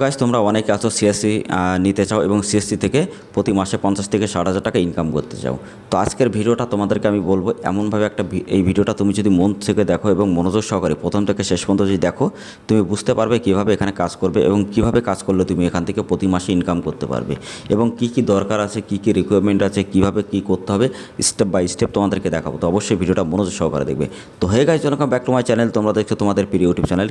Guys তোমরা অনেকে আছো সিএসসি নিতে চাও এবং সিএসসি থেকে প্রতি মাসে 50 থেকে 60,000 টাকা ইনকাম করতে চাও। তো আজকের ভিডিওটা তোমাদেরকে আমি বলবো এমনভাবে এই ভিডিওটা তুমি যদি মন থেকে দেখো এবং মনোযোগ সহকারে প্রথম থেকে শেষ পর্যন্ত যদি দেখো, তুমি বুঝতে পারবে কীভাবে এখানে কাজ করবে এবং কীভাবে কাজ করলে তুমি এখান থেকে প্রতি মাসে ইনকাম করতে পারবে এবং কী কী দরকার আছে, কী কী রিকোয়ারমেন্ট আছে, কীভাবে কী করতে হবে স্টেপ বাই স্টেপ তোমাদেরকে দেখাবো। তো অবশ্যই ভিডিওটা মনোযোগ সহকারে দেখবে। তো hey guys, welcome back to my channel. তোমরা দেখছো তোমাদের প্রিয় ইউটিউব চ্যানেল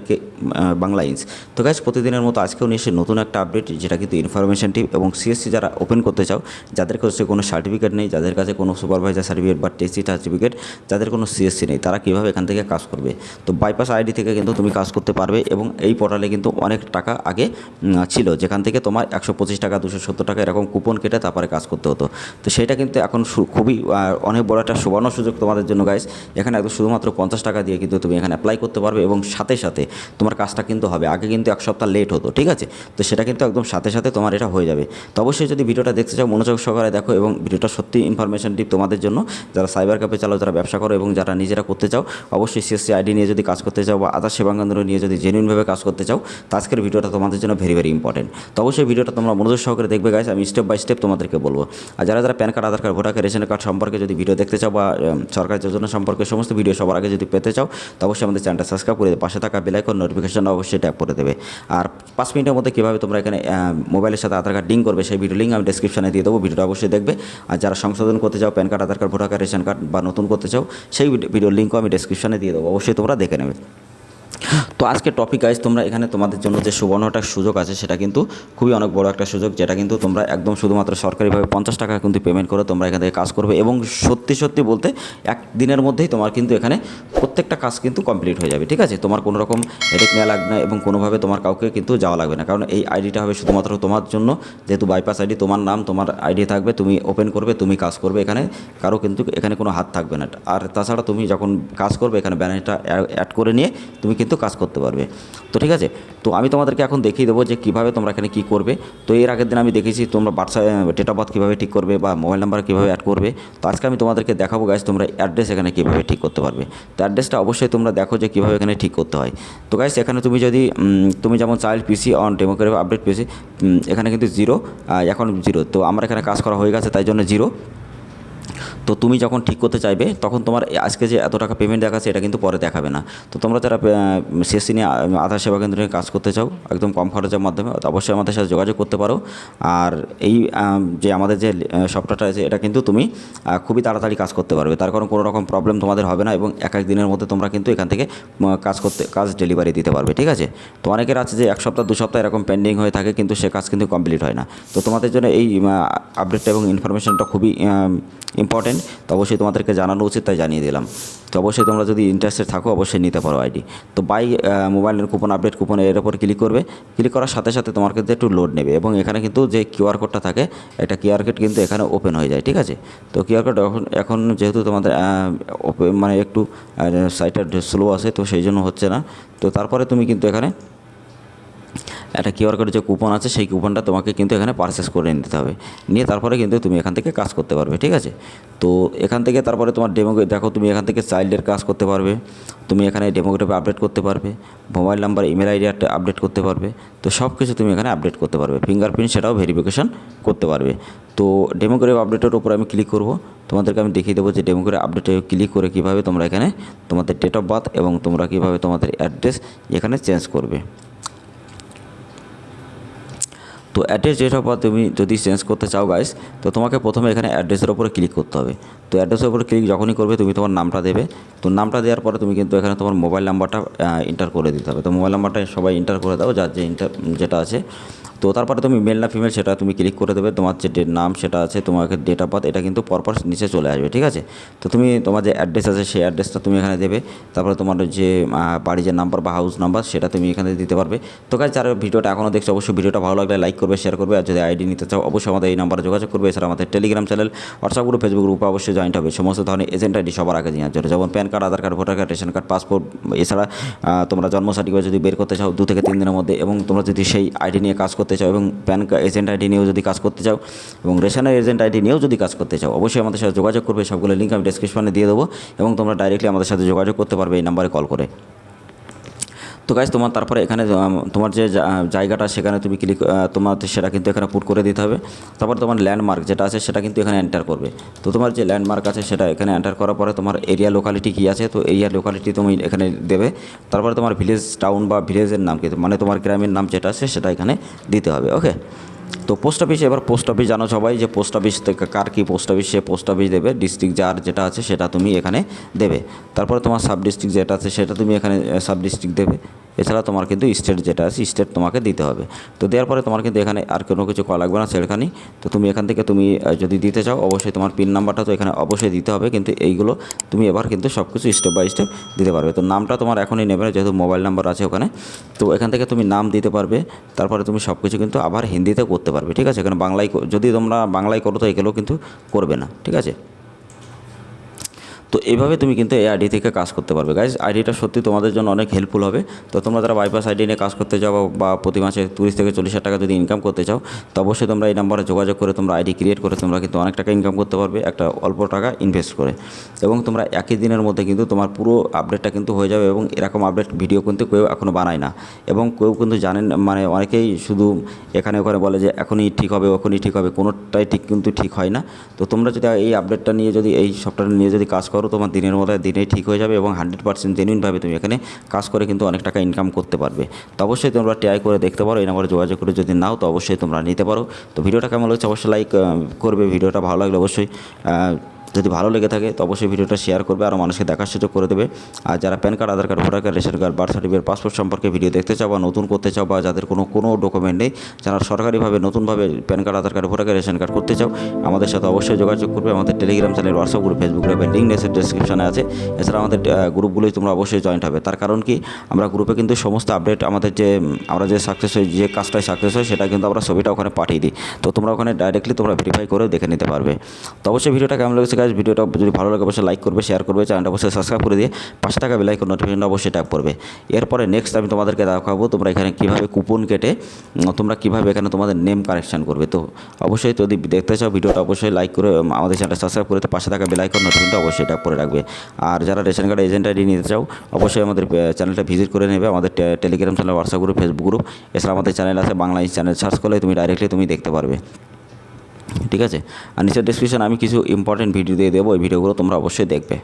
বাংলা ইন্স। তো গাইস, প্রতিদিনের মতো আজকেও নিয়ে এসে নতুন একটা আপডেট, যেটা কিন্তু ইনফরমেশন টিপ এবং সিএসসি যারা ওপেন করতে চাও, যাদের কাছে কোনো সার্টিফিকেট নেই, যাদের কাছে কোনো সুপারভাইজার সার্টিফিকেট বা টেসি সার্টিফিকেট, যাদের কোনো সিএসসি নেই, তারা কীভাবে এখান থেকে কাজ করবে। তো বাইপাস আইডি থেকে কিন্তু তুমি কাজ করতে পারবে এবং এই পোর্টালে কিন্তু অনেক টাকা আগে ছিল, যেখান থেকে তোমার 125 টাকা 270 টাকা এরকম কুপন কেটে তারপরে কাজ করতে হতো। তো সেটা কিন্তু এখন খুবই অনেক বড় একটা সুবর্ণ সুযোগ তোমাদের জন্য গাইস। এখানে একদম শুধুমাত্র 50 টাকা দিয়ে কিন্তু তুমি এখানে অ্যাপ্লাই করতে পারবে এবং সাথে সাথে তোমার কাজটা কিন্তু হবে। আগে কিন্তু এক সপ্তাহ লেট হতো, ঠিক আছে? তো সেটা কিন্তু একদম সাথে সাথে তোমার এটা হয়ে যাবে। তো অবশ্যই যদি ভিডিওটা দেখতে চাও মনোযোগ সহকারে দেখো এবং ভিডিওটা সত্যি ইনফরমেশন টিপ তোমাদের জন্য, যারা সাইবার ক্যাফে চালাও, যারা ব্যবসা করো এবং যারা নিজেরা করতে চাও। অবশ্যই সিএসসি আইডি নিয়ে যদি কাজ করতে চাও বা আদার সেবাকেন্দ্র নিয়ে যদি জেনুইনভাবে কাজ করতে চাও, তো আজকের ভিডিওটা তোমাদের জন্য ভেরি ভেরি ইম্পর্টেন্ট। তো অবশ্যই ভিডিওটা তোমরা মনোযোগ সহকারে দেখবে গাইস, আমি স্টেপ বাই স্টেপ তোমাদেরকে বলবো। আর যারা যারা pan card, Aadhaar card, voter card, ration card সম্পর্কে যদি ভিডিও দেখতে চাও বা সরকারি যোজনা সম্পর্কে সমস্ত ভিডিও সবার আগে যদি পেতে চাও, তো অবশ্যই আমাদের চ্যানেলটা সাবস্ক্রাইব করে পাশে থাকা বেল আইকন নোটিফিকেশন অবশ্যই ট্যাপ করে দেবে। আর 5 মিনিটের মধ্যে কীভাবে তোমরা এখানে মোবাইলের সাথে আধার কার্ড লিঙ্ক করবে সেই ভিডিও লিঙ্ক আমি ডেসক্রিপশনে দিয়ে দেবো। ভিডিওটা অবশ্যই দেখবে। আর যারা সংশোধন করতে চাও pan card, Aadhaar card, voter card, ration card বা নতুন করতে চাও, সেই ভিডিওর লিঙ্কও আমি ডেসক্রিপশনে দিয়ে দেবো। অবশ্যই তোমরা দেখে নেবে। তো আজকে টপিক গাইজ, তোমরা এখানে তোমাদের জন্য যে সুবর্ণ একটা সুযোগ আছে, সেটা কিন্তু খুবই অনেক বড় একটা সুযোগ, যেটা কিন্তু তোমরা একদম শুধুমাত্র সরকারিভাবে 50 টাকা কিন্তু পেমেন্ট করে তোমরা এখান থেকে কাজ করবে এবং সত্যি সত্যি বলতে এক দিনের মধ্যেই তোমার কিন্তু এখানে প্রত্যেকটা কাজ কিন্তু কমপ্লিট হয়ে যাবে, ঠিক আছে? তোমার কোনো রকম হেডেক নেওয়া লাগবে না এবং কোনোভাবে তোমার কাউকে কিন্তু যাওয়া লাগবে না, কারণ এই আইডিটা হবে শুধুমাত্র তোমার জন্য। যেহেতু বাইপাস আইডি, তোমার নাম, তোমার আইডি থাকবে, তুমি ওপেন করবে, তুমি কাজ করবে, এখানে কারো কিন্তু এখানে কোনো হাত থাকবে না। আর তাছাড়া তুমি যখন কাজ করবে এখানে ব্যানারটা অ্যাড করে নিয়ে তুমি কিন্তু কাজ করতে পারবে। তো ঠিক আছে, তো আমি তোমাদেরকে এখন দেখিয়ে দেবো যে কীভাবে তোমরা এখানে কী করবে। তো এর আগের দিন আমি দেখেছি তোমরা ডেট অফ বার্থ কীভাবে ঠিক করবে বা মোবাইল নাম্বার কীভাবে অ্যাড করবে। তো আজকে আমি তোমাদেরকে দেখাবো গাইজ তোমরা অ্যাড্রেস এখানে কীভাবে ঠিক করতে পারবে। তো অ্যাড্রেসটা অবশ্যই তোমরা দেখো যে কীভাবে এখানে ঠিক করতে হয়। তো গাইজ এখানে তুমি যদি তুমি যেমন child PC on democratic update PC, এখানে কিন্তু 0, এখন 0। তো আমার এখানে কাজ করা হয়ে গেছে, তাই জন্য 0। তো তুমি যখন ঠিক করতে চাইবে তখন তোমার আজকে যে এত টাকা পেমেন্ট দেখাচ্ছে এটা কিন্তু পরে দেখাবে না। তো তোমরা যারা সিএসসি নিয়ে আধার সেবা কেন্দ্রে কাজ করতে চাও একদম কম খরচের মাধ্যমে, অবশ্যই আমাদের সাথে যোগাযোগ করতে পারো। আর এই যে আমাদের যে সফটওয়্যারটা আছে, এটা কিন্তু তুমি খুবই তাড়াতাড়ি কাজ করতে পারবে, তার কারণ কোনো রকম প্রবলেম তোমাদের হবে না এবং এক দিনের মধ্যে তোমরা কিন্তু এখান থেকে কাজ ডেলিভারি দিতে পারবে, ঠিক আছে? তো অনেকের আছে যে 1 সপ্তাহ 2 সপ্তাহ এরকম পেন্ডিং হয়ে থাকে, কিন্তু সে কাজ কিন্তু কমপ্লিট হয় না। তো তোমাদের জন্য এই আপডেটটা এবং ইনফরমেশনটা খুবই ইম্পর্টেন্ট। তো অবশ্যই তোমাদেরকে জানানো উচিত, তাই জানিয়ে দিলাম। তো অবশ্যই তোমরা যদি ইন্টারেস্টেড থাকো অবশ্যই নিতে পারো আইডি। তো বাই মোবাইলের কুপন, আপডেট কুপন, এর উপর ক্লিক করবে। ক্লিক করার সাথে সাথে তোমার কিন্তু একটু লোড নেবে এবং এখানে কিন্তু যে কিউআর কোডটা থাকে, একটা কিউআর কোড কিন্তু এখানে ওপেন হয়ে যায়, ঠিক আছে? তো কিউআর কোড এখন যেহেতু তোমাদের মানে একটু সাইটটা স্লো আছে, তো সেই জন্য হচ্ছে না। তো তারপরে তুমি কিন্তু এখানে একটা কিউআর কোডের যে কুপন আছে, সেই কুপনটা তোমাকে কিন্তু এখানে পারচেস করে নিতে হবে। নিয়ে তারপরে কিন্তু তুমি এখান থেকে কাজ করতে পারবে, ঠিক আছে? তো এখান থেকে তারপরে তোমার দেখো, তুমি এখান থেকে চাইল্ডের কাজ করতে পারবে, তুমি এখানে ডেমোগ্রাফি আপডেট করতে পারবে, mobile number, email ID update করতে পারবে। তো সব কিছু তুমি এখানে আপডেট করতে পারবে, ফিঙ্গারপ্রিন্ট সেটাও ভেরিফিকেশন করতে পারবে। তো ডেমোগ্রাফি আপডেটের উপর আমি ক্লিক করব। তোমাদেরকে আমি দেখিয়ে দেবো যে ডেমোগ্রাফি আপডেটে ক্লিক করে কীভাবে তোমরা এখানে তোমাদের ডেট অফ বার্থ এবং তোমরা কীভাবে তোমাদের অ্যাড্রেস এখানে চেঞ্জ করবে। তো অ্যাড্রেস ডেট অফ বার্থ তুমি যদি চেঞ্জ করতে চাও গাইস, তো তোমাকে প্রথমে এখানে অ্যাড্রেসের উপরে ক্লিক করতে হবে। তো অ্যাড্রেসের উপরে ক্লিক যখনই করবে, তুমি তোমার নামটা দেবে। তো নামটা দেওয়ার পরে তুমি কিন্তু এখানে তোমার মোবাইল নাম্বারটা এন্টার করে দিতে হবে। তো মোবাইল নাম্বারটা সবাই এন্টার করে দাও, যার যে যেটা আছে। তো তারপরে তুমি মেল না ফিমেল সেটা তুমি ক্লিক করে দেবে। তোমার যে নাম সেটা আছে, তোমাকে ডেট অফ বার্থ, এটা কিন্তু পরপর নিচে চলে আসবে, ঠিক আছে? তো তুমি তোমার যে অ্যাড্রেস আছে সেই অ্যাড্রেসটা তুমি এখানে দেবে। তারপরে তোমার যে বাড়ির যে নাম্বার বা হাউস নাম্বার সেটা তুমি এখানে দিতে পারবে। তো গাইস, যারা ভিডিওটা এখনও দেখছো অবশ্যই ভিডিওটা ভালো লাগলে লাইক করবে, শেয়ার করবে। আর যদি আইডি নিতে চাও অবশ্যই আমাদের এই নাম্বারে যোগাযোগ করবে। এছাড়া আমাদের Telegram channel, WhatsApp group, Facebook গ্রুপে অবশ্যই জয়েন্ট হবে। সমস্ত ধরনের এজেন্ট আইডি সবার আগে জানার জন্য, যেমন pan card, Aadhaar card, voter card, ration card, passport, এছাড়া তোমরা জন্ম সার্টিফিকেট যদি বের করতে চাও 2 থেকে 3 দিনের মধ্যে, এবং তোমরা যদি সেই আইডি নিয়ে কাজ করতে চাও এবং প্যান এজেন্ট আইডি নিয়েও যদি কাজ করতে চাও এবং রেশনের এজেন্ট আইডি নিয়েও যদি কাজ করতে চাও, অবশ্যই আমাদের সাথে যোগাযোগ করবে। সবগুলো লিঙ্ক আমি ডেসক্রিপশনে দিয়ে দেবো এবং তোমরা ডাইরেক্টলি আমাদের সাথে যোগাযোগ করতে পারবে এই নাম্বারে কল করে। তো তো গাইজ তোমার তারপরে এখানে তোমার যে জায়গাটা সেখানে তুমি ক্লিক তোমার সেটা কিন্তু এখানে পুট করে দিতে হবে। তারপর তোমার ল্যান্ডমার্ক যেটা আছে সেটা কিন্তু এখানে এন্টার করবে। তো তোমার যে ল্যান্ডমার্ক আছে সেটা এখানে এন্টার করার পরে তোমার এরিয়া লোকালিটি কী আছে, তো এরিয়া লোকালিটি তুমি এখানে দেবে। তারপরে তোমার ভিলেজ টাউন বা ভিলেজের নাম কি, মানে তোমার গ্রামের নাম যেটা আছে সেটা এখানে দিতে হবে। ওকে, তো পোস্ট অফিস, এবার পোস্ট অফিস জানো সবাই যে পোস্ট অফিস থেকে কার কী পোস্ট অফিস, সে পোস্ট অফিস দেবে। ডিস্ট্রিক্ট যার যেটা আছে সেটা তুমি এখানে দেবে। তারপরে তোমার সাব ডিস্ট্রিক্ট যেটা আছে সেটা তুমি এখানে সাব ডিস্ট্রিক্ট দেবে। এছাড়া তোমার কিন্তু স্টেট যেটা আছে স্টেট তোমাকে দিতে হবে। তো দেওয়ার পরে তোমার কিন্তু এখানে আর কোনো কিছু করা লাগবে না সেখানেই। তো তুমি এখান থেকে তুমি যদি দিতে চাও অবশ্যই তোমার পিন নাম্বারটা তো এখানে অবশ্যই দিতে হবে, কিন্তু এইগুলো তুমি এবার কিন্তু সব কিছু স্টেপ বাই স্টেপ দিতে পারবে। তো নামটা তোমার এখনই নেবে না, যেহেতু মোবাইল নাম্বার আছে ওখানে। তো এখান থেকে তুমি নাম দিতে পারবে। তারপরে তুমি সব কিছু কিন্তু আবার হিন্দিতে করতে পারবে, ঠিক আছে। এখানে বাংলায় যদি তোমরা বাংলায় করো তো এগুলো কিন্তু করবে না, ঠিক আছে। তো এইভাবে তুমি কিন্তু এই আইডি থেকে কাজ করতে পারবে গাইজ। আইডিটা সত্যি তোমাদের জন্য অনেক হেল্পফুল হবে। তো তোমরা যারা বাইপাস আইডি নিয়ে কাজ করতে যাও বা প্রতি মাসে 30 থেকে 40 টাকা যদি ইনকাম করতে চাও, তো অবশ্যই তোমরা এই নাম্বারে যোগাযোগ করে তোমরা আইডি ক্রিয়েট করে তোমরা কিন্তু অনেক টাকা ইনকাম করতে পারবে একটা অল্প টাকা ইনভেস্ট করে। এবং তোমরা একই দিনের মধ্যে কিন্তু তোমার পুরো আপডেটটা কিন্তু হয়ে যাবে। এবং এরকম আপডেট ভিডিও কিন্তু কেউ এখনও বানায় না, এবং কেউ কিন্তু জানেন, মানে অনেকেই শুধু এখানে ওখানে বলে যে এখনই ঠিক হবে ওখনই ঠিক হবে, কোনোটাই কিন্তু ঠিক হয় না। তো তোমরা যদি এই আপডেটটা নিয়ে যদি এই সফটওয়্যার নিয়ে যদি কাজ করো, তোমার দিনের মধ্যে দিনেই ঠিক হয়ে যাবে এবং 100% জেনুইনভাবে তুমি এখানে কাজ করে কিন্তু অনেক টাকা ইনকাম করতে পারবে। তো অবশ্যই তোমরা ট্রাই করে দেখতে পারো, এই নাম্বারে যোগাযোগ করে যদি নাও তো অবশ্যই তোমরা নিতে পারো। তো ভিডিওটা কেমন লাগছে অবশ্যই লাইক করবে, ভিডিওটা ভালো লাগলে অবশ্যই যদি ভালো লেগে থাকে তো অবশ্যই ভিডিওটা শেয়ার করবে, আরও মানুষকে দেখার সুযোগ করে দেবে। আর যারা pan card, Aadhaar card, voter card, ration card, birth certificate, passport সম্পর্কে ভিডিও দেখতে চাও বা নতুন করতে চাও, বা যাদের কোনো ডকুমেন্ট নেই, যারা সরকারিভাবে নতুনভাবে pan card, Aadhaar card, voter card, ration card করতে চাও, আমাদের সাথে অবশ্যই যোগাযোগ করবে। আমাদের Telegram channel, WhatsApp group, Facebook গ্রুপের লিঙ্ক ডেসক্রিপশনে আছে। এছাড়া আমাদের গ্রুপগুলোই তোমরা অবশ্যই জয়েন্ট হবে। তার কারণ কি, আমরা গ্রুপে কিন্তু সমস্ত আপডেট আমাদের যে আমরা যে সাকসেস হয়, যে কাজটাই সাকসেস হয় সেটা কিন্তু আমরা ছবিটা ওখানে পাঠিয়ে দিই। তো তোমরা ওখানে ডাইরেক্টলি তোমরা ভেরিফাই করে দেখে নিতে পারবে। তো অবশ্যই ভিডিওটা কেমন লেগেছে গাইজ, ভিডিওটা যদি ভালো লাগে অবশ্যই লাইক করবে, শেয়ার করবে, চ্যানেলটা অবশ্যই সাবস্ক্রাইব করে দিয়ে পাশে থাকা বেল আইকন নোটিফিকেশনটা অবশ্যই ট্যাপ করবে। এরপরে নেক্সট আমি তোমাদেরকে দেখাবো তোমরা এখানে কীভাবে কুপন কেটে তোমরা কীভাবে এখানে তোমাদের নেম কারেকশান করবে। তো অবশ্যই যদি দেখতে চাও ভিডিওটা অবশ্যই লাইক করে আমাদের চ্যানেলটা সাবস্ক্রাইব করে পাশে থাকা বেল আইকন নোটিফিকেশনটা অবশ্যই ট্যাপ করে রাখবে। আর যারা রেশন কার্ড এজেন্ট আইডি নিতে চাও অবশ্যই আমাদের চ্যানেলটা ভিজিট করে নেবে। আমাদের Telegram channel, WhatsApp group, Facebook group, এছাড়া আমাদের চ্যানেল আছে বাংলা চ্যানেল, সার্চ করলে তুমি ডাইরেক্টলি তুমি দেখতে পারবে, ঠিক আছে। আর নিচের ডেসক্রিপশনে আমি কিছু ইম্পর্টেন্ট ভিডিও দিয়ে দেবো, ওই ভিডিওগুলো তোমরা অবশ্যই দেখবে।